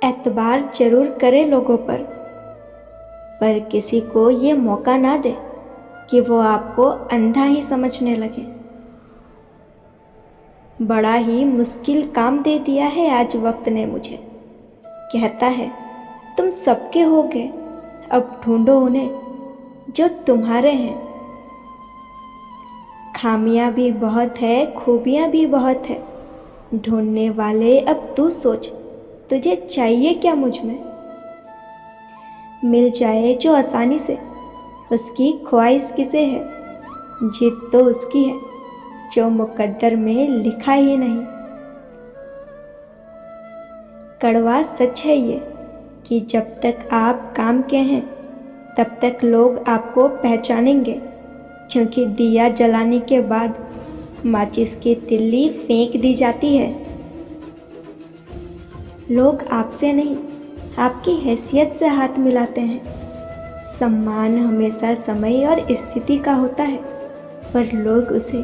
एतबार जरूर करे लोगों पर किसी को ये मौका ना दे कि वो आपको अंधा ही समझने लगे। बड़ा ही मुश्किल काम दे दिया है आज वक्त ने मुझे। कहता है तुम सबके होगे, अब ढूंढो उन्हें जो तुम्हारे हैं। खामियां भी बहुत है, खूबियां भी बहुत है, ढूंढने वाले अब तू सोच, तुझे चाहिए क्या मुझ में। मिल जाए जो आसानी से, उसकी ख्वाहिश किसे है। जीत तो उसकी है जो मुकद्दर में लिखा ही नहीं। कड़वा सच है ये कि जब तक आप काम के हैं तब तक लोग आपको पहचानेंगे, क्योंकि दिया जलाने के बाद माचिस की तिल्ली फेंक दी जाती है। लोग आपसे नहीं, आपकी हैसियत से हाथ मिलाते हैं। सम्मान हमेशा समय और स्थिति का होता है, पर लोग उसे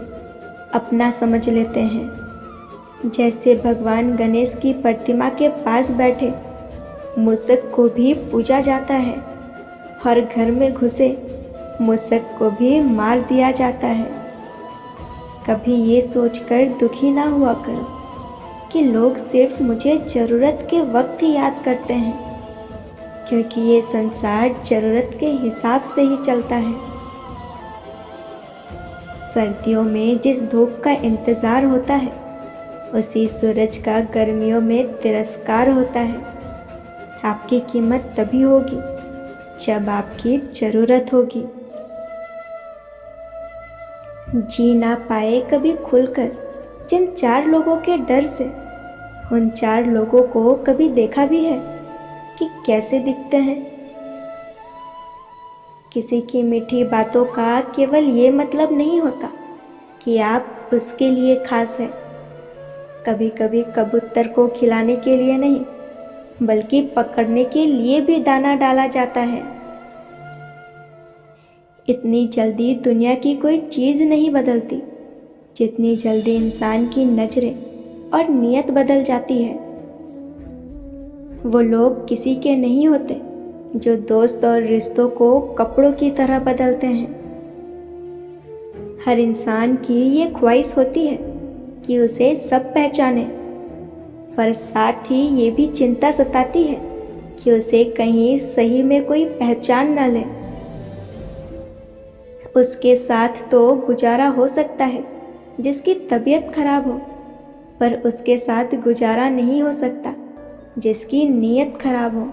अपना समझ लेते हैं। जैसे भगवान गणेश की प्रतिमा के पास बैठे मूषक को भी पूजा जाता है, हर घर में घुसे मूषक को भी मार दिया जाता है। कभी ये सोचकर दुखी ना हुआ करो कि लोग सिर्फ मुझे जरूरत के वक्त ही याद करते हैं, क्योंकि ये संसार जरूरत के हिसाब से ही चलता है। सर्दियों में जिस धूप का इंतजार होता है, उसी सूरज का गर्मियों में तिरस्कार होता है। आपकी कीमत तभी होगी जब आपकी जरूरत होगी। जी ना पाए कभी खुलकर जिन 4 लोगों के डर से, उन 4 लोगों को कभी देखा भी है कि कैसे दिखते हैं। किसी की मीठी बातों का केवल ये मतलब नहीं होता कि आप उसके लिए खास हैं। कभी कभी कबूतर को खिलाने के लिए नहीं, बल्कि पकड़ने के लिए भी दाना डाला जाता है। इतनी जल्दी दुनिया की कोई चीज नहीं बदलती जितनी जल्दी इंसान की नजरें और नियत बदल जाती है। वो लोग किसी के नहीं होते जो दोस्त और रिश्तों को कपड़ों की तरह बदलते हैं। हर इंसान की ये ख्वाहिश होती है कि उसे सब पहचाने, पर साथ ही ये भी चिंता सताती है कि उसे कहीं सही में कोई पहचान न ले। उसके साथ तो गुजारा हो सकता है जिसकी तबीयत खराब हो, पर उसके साथ गुजारा नहीं हो सकता जिसकी नीयत खराब हो।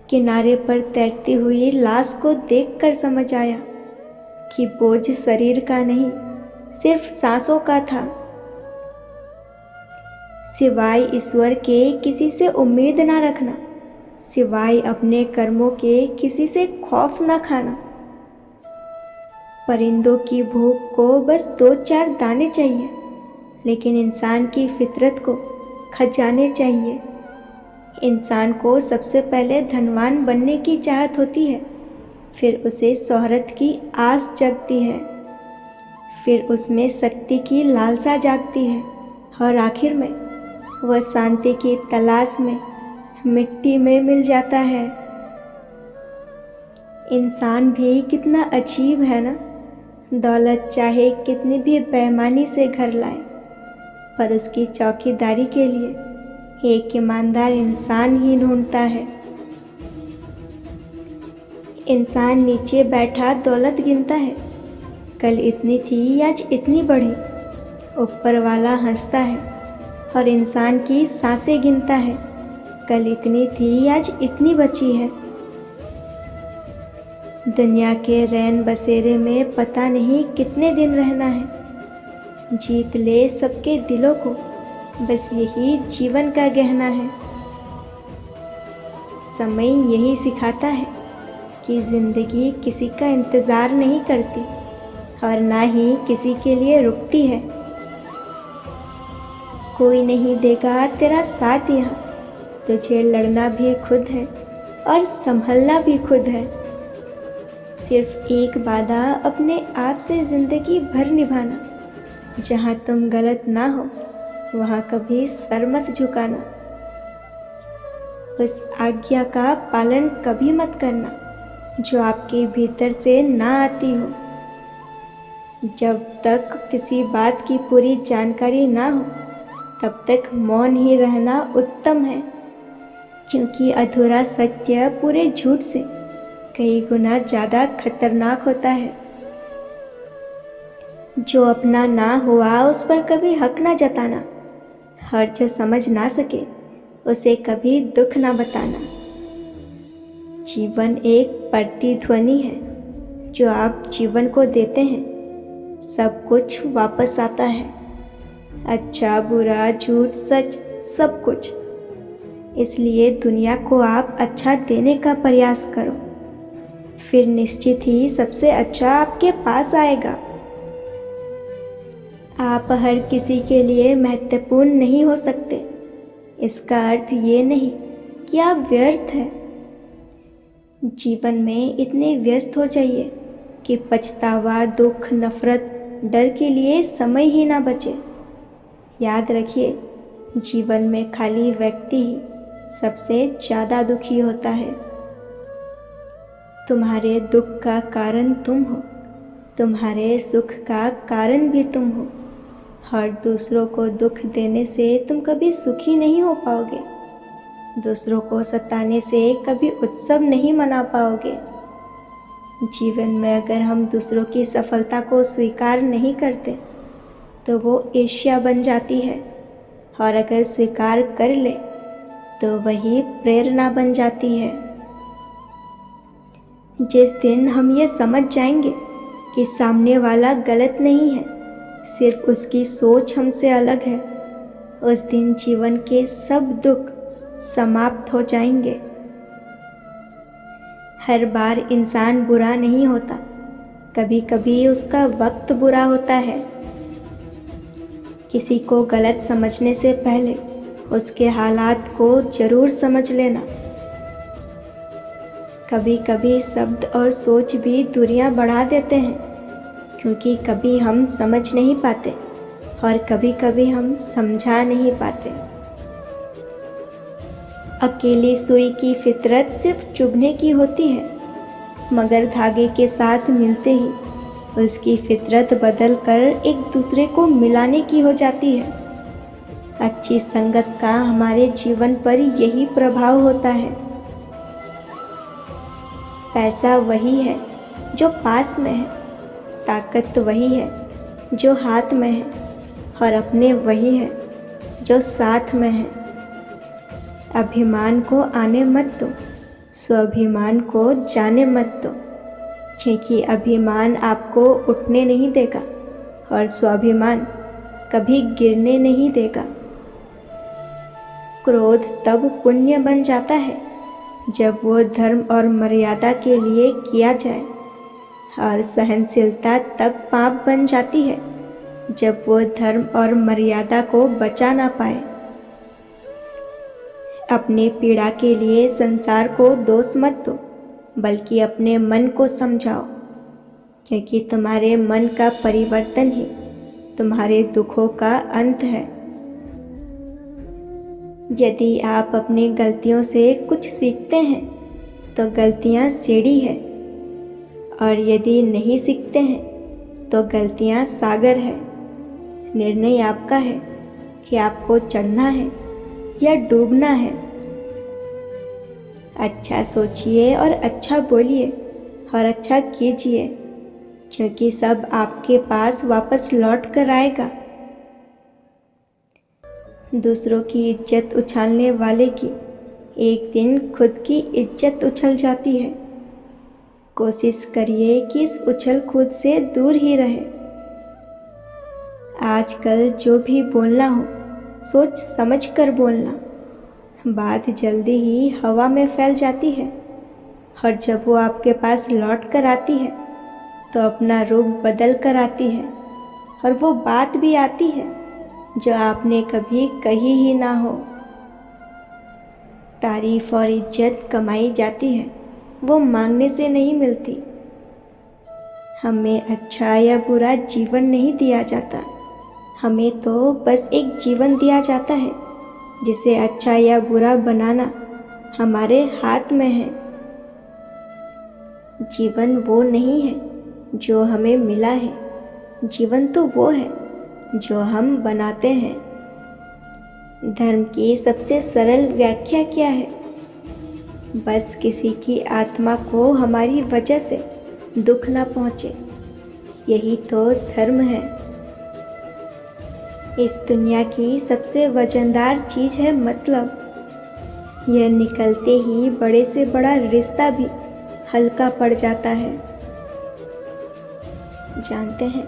किनारे पर तैरती हुई लाश को देखकर समझ आया कि बोझ शरीर का नहीं, सिर्फ सांसों का था। सिवाय ईश्वर के किसी से उम्मीद ना रखना, सिवाय अपने कर्मों के किसी से खौफ ना खाना। परिंदों की भूख को बस 2-4 दाने चाहिए, लेकिन इंसान की फितरत को खजाने चाहिए। इंसान को सबसे पहले धनवान बनने की चाहत होती है, फिर उसे शोहरत की आस जगती है, फिर उसमें शक्ति की लालसा जागती है, और आखिर में वह शांति की तलाश में मिट्टी में मिल जाता है। इंसान भी कितना अजीब है ना। दौलत चाहे कितनी भी बेईमानी से घर लाए, पर उसकी चौकीदारी के लिए एक ईमानदार इंसान ही ढूंढता है। इंसान नीचे बैठा दौलत गिनता है, कल इतनी थी आज इतनी बढ़ी। ऊपर वाला हंसता है और इंसान की सांसें गिनता है, कल इतनी थी आज इतनी बची है। दुनिया के रैन बसेरे में पता नहीं कितने दिन रहना है। जीत ले सबके दिलों को, बस यही जीवन का गहना है। समय यही सिखाता है कि जिंदगी किसी का इंतजार नहीं करती और ना ही किसी के लिए रुकती है। कोई नहीं देगा तेरा साथ यहाँ, तुझे लड़ना भी खुद है और संभलना भी खुद है। सिर्फ एक वादा अपने आप से जिंदगी भर निभाना, जहाँ तुम गलत ना हो वहाँ कभी सर मत झुकाना। उस आज्ञा का पालन कभी मत करना जो आपके भीतर से ना आती हो। जब तक किसी बात की पूरी जानकारी ना हो तब तक मौन ही रहना उत्तम है, क्योंकि अधूरा सत्य पूरे झूठ से कई गुना ज्यादा खतरनाक होता है। जो अपना ना हुआ उस पर कभी हक ना जताना, और जो समझ ना सके उसे कभी दुख ना बताना। जीवन एक प्रतिध्वनि है, जो आप जीवन को देते हैं सब कुछ वापस आता है। अच्छा बुरा झूठ सच सब कुछ। इसलिए दुनिया को आप अच्छा देने का प्रयास करो, फिर निश्चित ही सबसे अच्छा आपके पास आएगा। आप हर किसी के लिए महत्वपूर्ण नहीं हो सकते। इसका अर्थ ये नहीं कि आप व्यर्थ हैं। जीवन में इतने व्यस्त हो जाइए कि पछतावा, दुख, नफरत, डर के लिए समय ही ना बचे। याद रखिए, जीवन में खाली व्यक्ति ही सबसे ज्यादा दुखी होता है। तुम्हारे दुख का कारण तुम हो, तुम्हारे सुख का कारण भी तुम हो, और दूसरों को दुख देने से तुम कभी सुखी नहीं हो पाओगे। दूसरों को सताने से कभी उत्सव नहीं मना पाओगे। जीवन में अगर हम दूसरों की सफलता को स्वीकार नहीं करते तो वो ईर्ष्या बन जाती है, और अगर स्वीकार कर ले तो वही प्रेरणा बन जाती है। जिस दिन हम ये समझ जाएंगे कि सामने वाला गलत नहीं है, सिर्फ उसकी सोच हमसे अलग है, उस दिन जीवन के सब दुख समाप्त हो जाएंगे। हर बार इंसान बुरा नहीं होता, कभी कभी उसका वक्त बुरा होता है। किसी को गलत समझने से पहले उसके हालात को जरूर समझ लेना। कभी कभी शब्द और सोच भी दूरियां बढ़ा देते हैं, क्योंकि कभी हम समझ नहीं पाते और कभी कभी हम समझा नहीं पाते। अकेली सुई की फितरत सिर्फ चुभने की होती है, मगर धागे के साथ मिलते ही उसकी फितरत बदल कर एक दूसरे को मिलाने की हो जाती है। अच्छी संगत का हमारे जीवन पर यही प्रभाव होता है। पैसा वही है जो पास में है, ताकत वही है जो हाथ में है, और अपने वही है जो साथ में है। अभिमान को आने मत दो, स्वाभिमान को जाने मत दो, क्योंकि अभिमान आपको उठने नहीं देगा और स्वाभिमान कभी गिरने नहीं देगा। क्रोध तब पुण्य बन जाता है जब वो धर्म और मर्यादा के लिए किया जाए, और सहनशीलता तब पाप बन जाती है जब वो धर्म और मर्यादा को बचा ना पाए। अपने पीड़ा के लिए संसार को दोष मत दो, बल्कि अपने मन को समझाओ, क्योंकि तुम्हारे मन का परिवर्तन ही तुम्हारे दुखों का अंत है। यदि आप अपनी गलतियों से कुछ सीखते हैं तो गलतियां सीढ़ी है, और यदि नहीं सीखते हैं तो गलतियां सागर है। निर्णय आपका है कि आपको चढ़ना है या डूबना है। अच्छा सोचिए और अच्छा बोलिए और अच्छा कीजिए, क्योंकि सब आपके पास वापस लौट कर आएगा। दूसरों की इज्जत उछालने वाले की एक दिन खुद की इज्जत उछल जाती है। कोशिश करिए कि इस उछल कूद से दूर ही रहे। आजकल जो भी बोलना हो सोच समझ कर बोलना। बात जल्दी ही हवा में फैल जाती है, और जब वो आपके पास लौट कर आती है तो अपना रूप बदल कर आती है, और वो बात भी आती है जो आपने कभी कही ही ना हो। तारीफ और इज्जत कमाई जाती है, वो मांगने से नहीं मिलती। हमें अच्छा या बुरा जीवन नहीं दिया जाता, हमें तो बस एक जीवन दिया जाता है जिसे अच्छा या बुरा बनाना हमारे हाथ में है। जीवन वो नहीं है जो हमें मिला है, जीवन तो वो है जो हम बनाते हैं। धर्म की सबसे सरल व्याख्या क्या है? बस किसी की आत्मा को हमारी वजह से दुख ना पहुंचे, यही तो धर्म है। इस दुनिया की सबसे वजनदार चीज है मतलब। यह निकलते ही बड़े से बड़ा रिश्ता भी हल्का पड़ जाता है। जानते हैं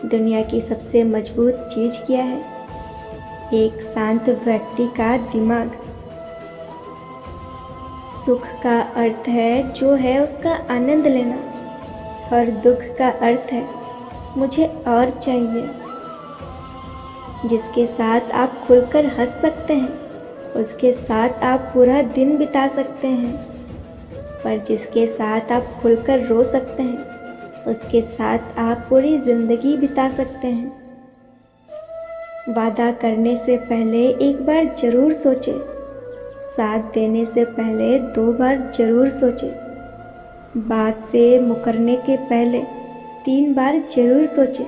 दुनिया की सबसे मजबूत चीज क्या है? एक शांत व्यक्ति का दिमाग। सुख का अर्थ है जो है उसका आनंद लेना, और दुख का अर्थ है मुझे और चाहिए। जिसके साथ आप खुलकर हंस सकते हैं, उसके साथ आप पूरा दिन बिता सकते हैं, पर जिसके साथ आप खुलकर रो सकते हैं, उसके साथ आप पूरी जिंदगी बिता सकते हैं। वादा करने से पहले एक बार जरूर सोचें, साथ देने से पहले 2 बार जरूर सोचें, बात से मुकरने के पहले 3 बार जरूर सोचें,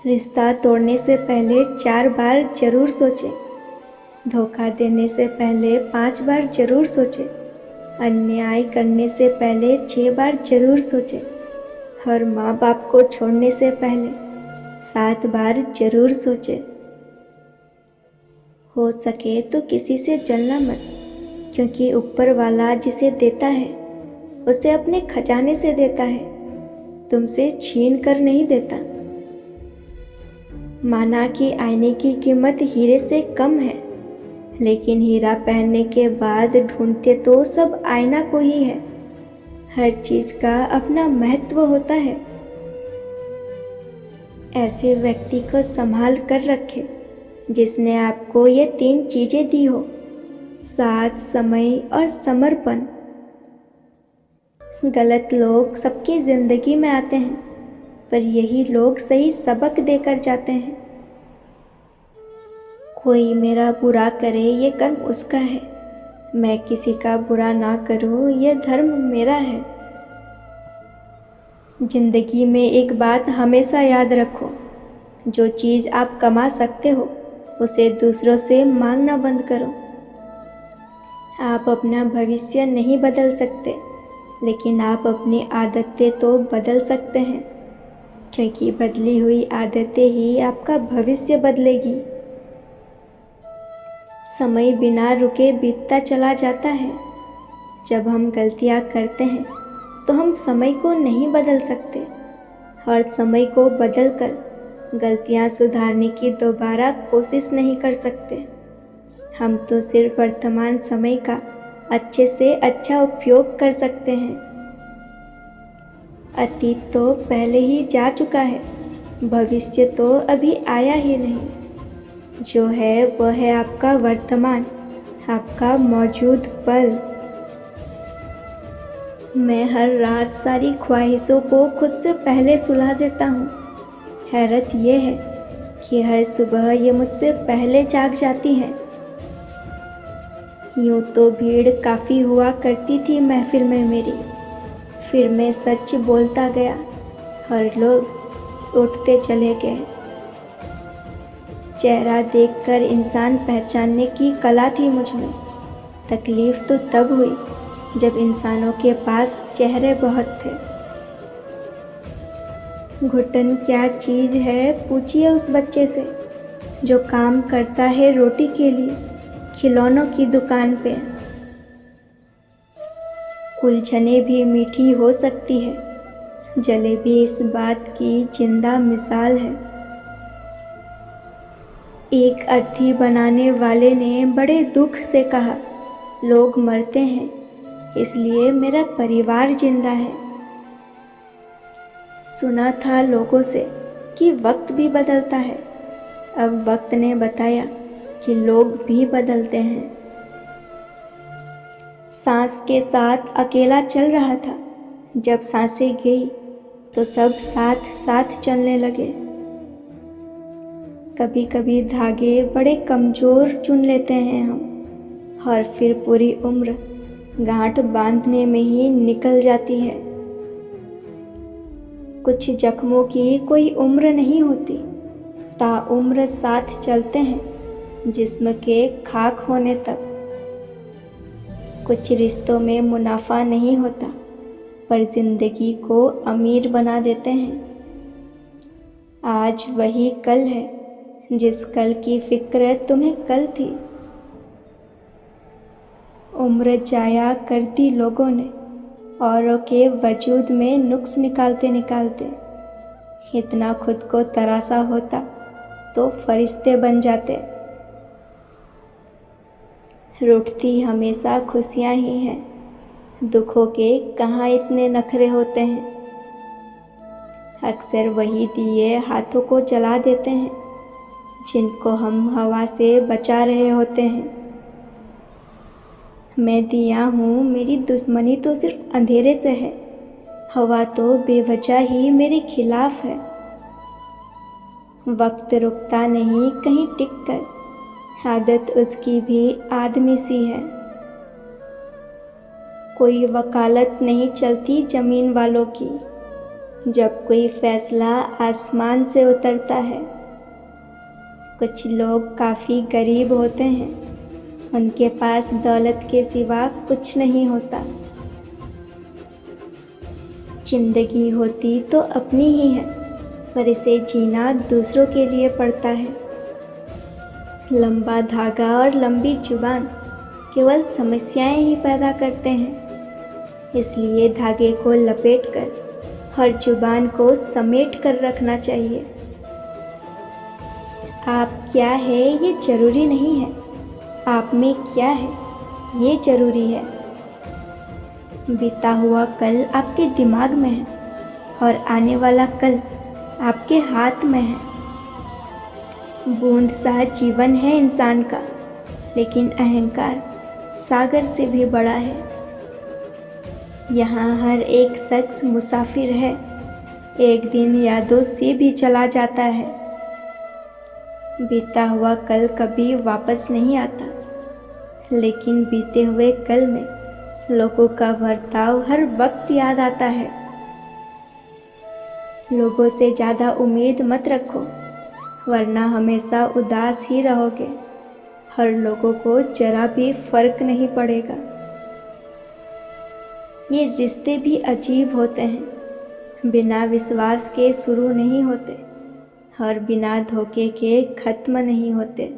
रिश्ता तोड़ने से पहले 4 बार जरूर सोचें, धोखा देने से पहले 5 बार जरूर सोचें, अन्याय करने से पहले 6 बार जरूर सोचें, और माँ बाप को छोड़ने से पहले 7 बार जरूर सोचें। हो सके तो किसी से जलना मत, क्योंकि ऊपर वाला जिसे देता है उसे अपने खजाने से देता है, तुमसे छीन कर नहीं देता। माना कि आईने की कीमत हीरे से कम है, लेकिन हीरा पहनने के बाद ढूंढते तो सब आईना को ही है। हर चीज का अपना महत्व होता है। ऐसे व्यक्ति को संभाल कर रखे जिसने आपको ये 3 चीजें दी हो: साथ, समय और समर्पण। गलत लोग सबकी जिंदगी में आते हैं, पर यही लोग सही सबक देकर जाते हैं। कोई मेरा बुरा करे ये कर्म उसका है, मैं किसी का बुरा ना करूं ये धर्म मेरा है। जिंदगी में एक बात हमेशा याद रखो, जो चीज आप कमा सकते हो उसे दूसरों से मांगना बंद करो। आप अपना भविष्य नहीं बदल सकते, लेकिन आप अपनी आदतें तो बदल सकते हैं, क्योंकि बदली हुई आदतें ही आपका भविष्य बदलेगी। समय बिना रुके बीतता चला जाता है। जब हम गलतियां करते हैं तो हम समय को नहीं बदल सकते, और समय को बदलकर गलतियां सुधारने की दोबारा कोशिश नहीं कर सकते। हम तो सिर्फ वर्तमान समय का अच्छे से अच्छा उपयोग कर सकते हैं। अतीत तो पहले ही जा चुका है, भविष्य तो अभी आया ही नहीं। जो है वह है आपका वर्तमान, आपका मौजूद पल। मैं हर रात सारी ख्वाहिशों को खुद से पहले सुला देता हूँ। हैरत यह है कि हर सुबह ये मुझसे पहले जाग जाती है। यूं तो भीड़ काफी हुआ करती थी महफिल में मेरी, फिर मैं सच बोलता गया और लोग उठते चले गए। चेहरा देखकर इंसान पहचानने की कला थी मुझ में। तकलीफ तो तब हुई जब इंसानों के पास चेहरे बहुत थे। घुटन क्या चीज है पूछिए उस बच्चे से जो काम करता है रोटी के लिए खिलौनों की दुकान पे। उलझने भी मीठी हो सकती है, जलेबी इस बात की जिंदा मिसाल है। एक अर्थी बनाने वाले ने बड़े दुख से कहा, लोग मरते हैं इसलिए मेरा परिवार जिंदा है। सुना था लोगों से कि वक्त भी बदलता है। अब वक्त ने बताया कि लोग भी बदलते हैं। सांस के साथ अकेला चल रहा था, जब सांसें गई तो सब साथ साथ चलने लगे। कभी कभी धागे बड़े कमजोर चुन लेते हैं हम, और फिर पूरी उम्र गांठ बांधने में ही निकल जाती है। कुछ जख्मों की कोई उम्र नहीं होती, ताउम्र साथ चलते हैं जिस्म के खाक होने तक। कुछ रिश्तों में मुनाफा नहीं होता, पर जिंदगी को अमीर बना देते हैं। आज वही कल है जिस कल की फिक्र तुम्हें कल थी। उम्र जाया कर दी लोगों ने औरों के वजूद में नुक्स निकालते निकालते। इतना खुद को तरासा होता तो फरिश्ते बन जाते। रूठती हमेशा खुशियां ही हैं, दुखों के कहाँ इतने नखरे होते हैं। अक्सर वही दिए हाथों को जला देते हैं जिनको हम हवा से बचा रहे होते हैं। मैं दिया हूँ, मेरी दुश्मनी तो सिर्फ अंधेरे से है, हवा तो बेवजह ही मेरे खिलाफ है। वक्त रुकता नहीं कहीं टिक कर, आदत उसकी भी आदमी सी है। कोई वकालत नहीं चलती जमीन वालों की, जब कोई फैसला आसमान से उतरता है। कुछ लोग काफी गरीब होते हैं, उनके पास दौलत के सिवा कुछ नहीं होता। जिंदगी होती तो अपनी ही है, पर इसे जीना दूसरों के लिए पड़ता है। लंबा धागा और लंबी जुबान केवल समस्याएं ही पैदा करते हैं, इसलिए धागे को लपेटकर हर जुबान को समेट कर रखना चाहिए। आप क्या है ये जरूरी नहीं है, आप में क्या है ये जरूरी है। बीता हुआ कल आपके दिमाग में है और आने वाला कल आपके हाथ में है। बूंद सा जीवन है इंसान का, लेकिन अहंकार सागर से भी बड़ा है। यहाँ हर एक शख्स मुसाफिर है, एक दिन यादों से भी चला जाता है। बीता हुआ कल कभी वापस नहीं आता, लेकिन बीते हुए कल में लोगों का बर्ताव हर वक्त याद आता है। लोगों से ज्यादा उम्मीद मत रखो, वरना हमेशा उदास ही रहोगे। हर लोगों को जरा भी फर्क नहीं पड़ेगा। ये रिश्ते भी अजीब होते हैं, बिना विश्वास के शुरू नहीं होते और बिना धोखे के खत्म नहीं होते।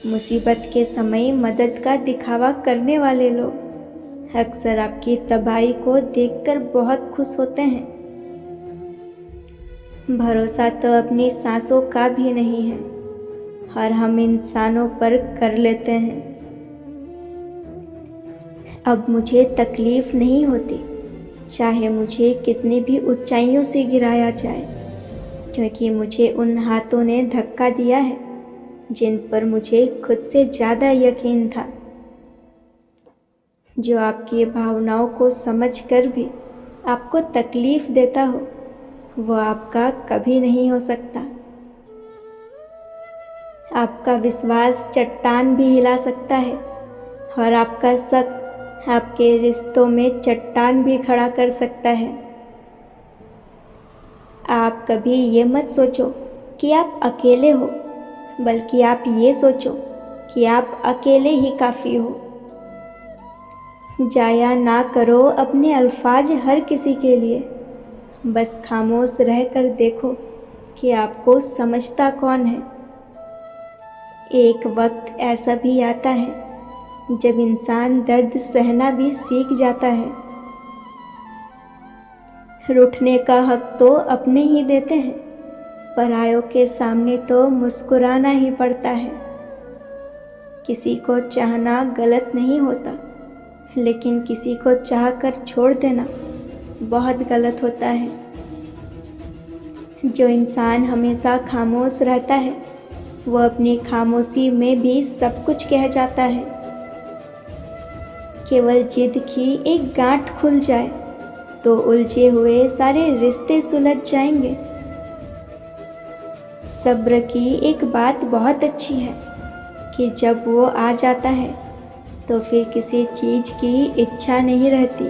मुसीबत के समय मदद का दिखावा करने वाले लोग अक्सर आपकी तबाही को देखकर बहुत खुश होते हैं। भरोसा तो अपनी सांसों का भी नहीं है और हम इंसानों पर कर लेते हैं। अब मुझे तकलीफ नहीं होती, चाहे मुझे कितनी भी ऊंचाइयों से गिराया जाए, क्योंकि मुझे उन हाथों ने धक्का दिया है जिन पर मुझे खुद से ज्यादा यकीन था। जो आपकी भावनाओं को समझकर भी आपको तकलीफ देता हो, वो आपका कभी नहीं हो सकता। आपका विश्वास चट्टान भी हिला सकता है और आपका शक आपके रिश्तों में चट्टान भी खड़ा कर सकता है। आप कभी ये मत सोचो कि आप अकेले हो, बल्कि आप ये सोचो कि आप अकेले ही काफी हो। जाया ना करो अपने अल्फाज हर किसी के लिए, बस खामोश रहकर देखो कि आपको समझता कौन है। एक वक्त ऐसा भी आता है जब इंसान दर्द सहना भी सीख जाता है। रूठने का हक तो अपने ही देते हैं, परायों के सामने तो मुस्कुराना ही पड़ता है। किसी को चाहना गलत नहीं होता, लेकिन किसी को चाहकर छोड़ देना बहुत गलत होता है। जो इंसान हमेशा खामोश रहता है, वो अपनी खामोशी में भी सब कुछ कह जाता है। केवल जिद की एक गांठ खुल जाए तो उलझे हुए सारे रिश्ते सुलझ जाएंगे। सब्र की एक बात बहुत अच्छी है, कि जब वो आ जाता है तो फिर किसी चीज़ की इच्छा नहीं रहती।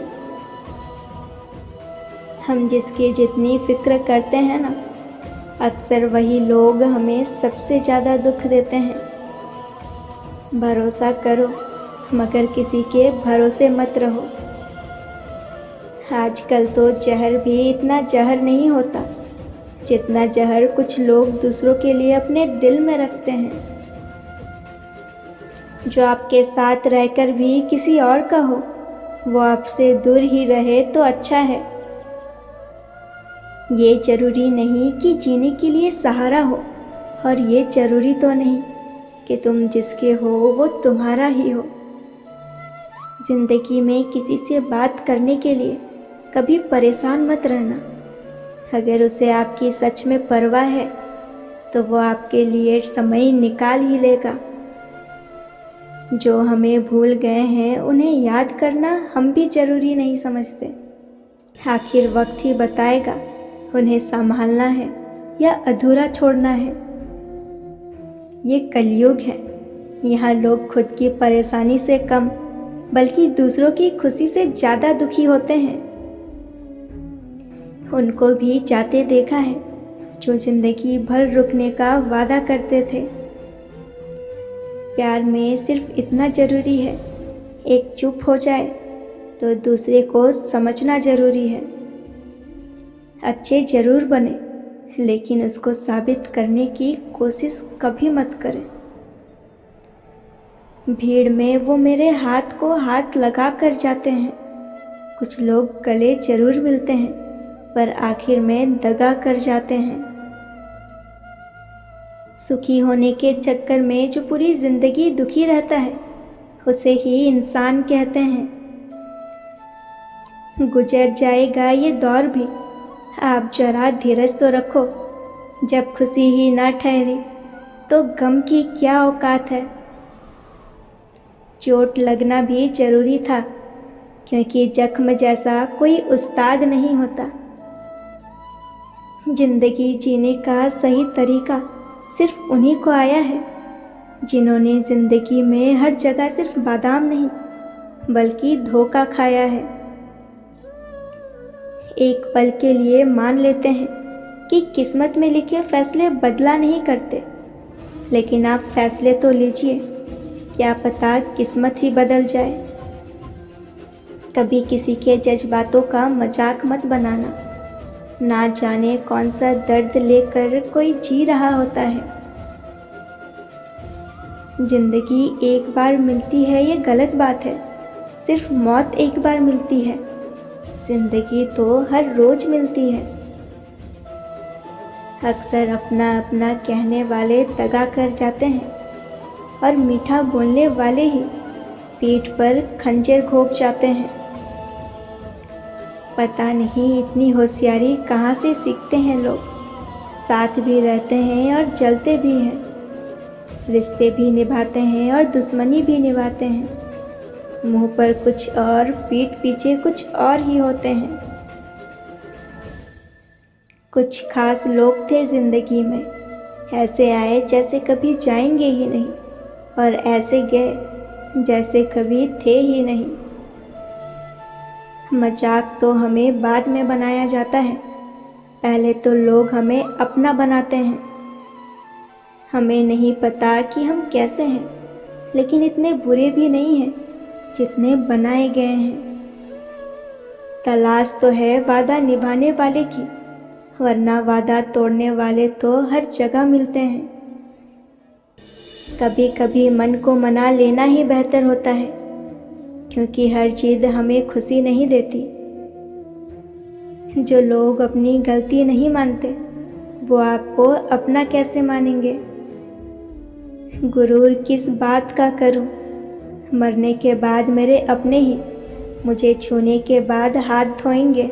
हम जिसकी जितनी फिक्र करते हैं ना, अक्सर वही लोग हमें सबसे ज़्यादा दुख देते हैं। भरोसा करो मगर किसी के भरोसे मत रहो। आजकल तो जहर भी इतना जहर नहीं होता जितना जहर कुछ लोग दूसरों के लिए अपने दिल में रखते हैं। जो आपके साथ रहकर भी किसी और का हो, वो आपसे दूर ही रहे तो अच्छा है। ये जरूरी नहीं कि जीने के लिए सहारा हो, और ये जरूरी तो नहीं कि तुम जिसके हो वो तुम्हारा ही हो। जिंदगी में किसी से बात करने के लिए कभी परेशान मत रहना। अगर उसे आपकी सच में परवाह है तो वो आपके लिए समय निकाल ही लेगा। जो हमें भूल गए हैं उन्हें याद करना हम भी जरूरी नहीं समझते। आखिर वक्त ही बताएगा उन्हें संभालना है या अधूरा छोड़ना है। ये कलयुग है, यहाँ लोग खुद की परेशानी से कम बल्कि दूसरों की खुशी से ज़्यादा दुखी होते हैं। उनको भी जाते देखा है जो जिंदगी भर रुकने का वादा करते थे। प्यार में सिर्फ इतना जरूरी है, एक चुप हो जाए तो दूसरे को समझना जरूरी है। अच्छे जरूर बने लेकिन उसको साबित करने की कोशिश कभी मत करें। भीड़ में वो मेरे हाथ को हाथ लगा कर जाते हैं। कुछ लोग गले जरूर मिलते हैं पर आखिर में दगा कर जाते हैं। सुखी होने के चक्कर में जो पूरी जिंदगी दुखी रहता है उसे ही इंसान कहते हैं। गुजर जाएगा ये दौर भी, आप जरा धीरज तो रखो। जब खुशी ही ना ठहरी तो गम की क्या औकात है। चोट लगना भी जरूरी था क्योंकि जख्म जैसा कोई उस्ताद नहीं होता। जिंदगी जीने का सही तरीका सिर्फ उन्हीं को आया है जिन्होंने जिंदगी में हर जगह सिर्फ बादाम नहीं बल्कि धोखा खाया है। एक पल के लिए मान लेते हैं कि किस्मत में लिखे फैसले बदला नहीं करते, लेकिन आप फैसले तो लीजिए, क्या पता किस्मत ही बदल जाए। कभी किसी के जज्बातों का मजाक मत बनाना। ना जाने कौन सा दर्द लेकर कोई जी रहा होता है। जिंदगी एक बार मिलती है ये गलत बात है, सिर्फ मौत एक बार मिलती है। जिंदगी तो हर रोज मिलती है। अक्सर अपना अपना कहने वाले दगा कर जाते हैं और मीठा बोलने वाले ही पीठ पर खंजर घोंप जाते हैं। पता नहीं इतनी होशियारी कहाँ से सीखते हैं लोग। साथ भी रहते हैं और जलते भी हैं, रिश्ते भी निभाते हैं और दुश्मनी भी निभाते हैं। मुंह पर कुछ और पीठ पीछे कुछ और ही होते हैं। कुछ खास लोग थे जिंदगी में, ऐसे आए जैसे कभी जाएंगे ही नहीं और ऐसे गए जैसे कभी थे ही नहीं। मजाक तो हमें बाद में बनाया जाता है, पहले तो लोग हमें अपना बनाते हैं। हमें नहीं पता कि हम कैसे हैं, लेकिन इतने बुरे भी नहीं हैं जितने बनाए गए हैं। तलाश तो है वादा निभाने वाले की, वरना वादा तोड़ने वाले तो हर जगह मिलते हैं। कभी कभी मन को मना लेना ही बेहतर होता है, क्योंकि हर जिद हमें खुशी नहीं देती। जो लोग अपनी गलती नहीं मानते वो आपको अपना कैसे मानेंगे। गुरूर किस बात का करूं, मरने के बाद मेरे अपने ही मुझे छूने के बाद हाथ धोएंगे।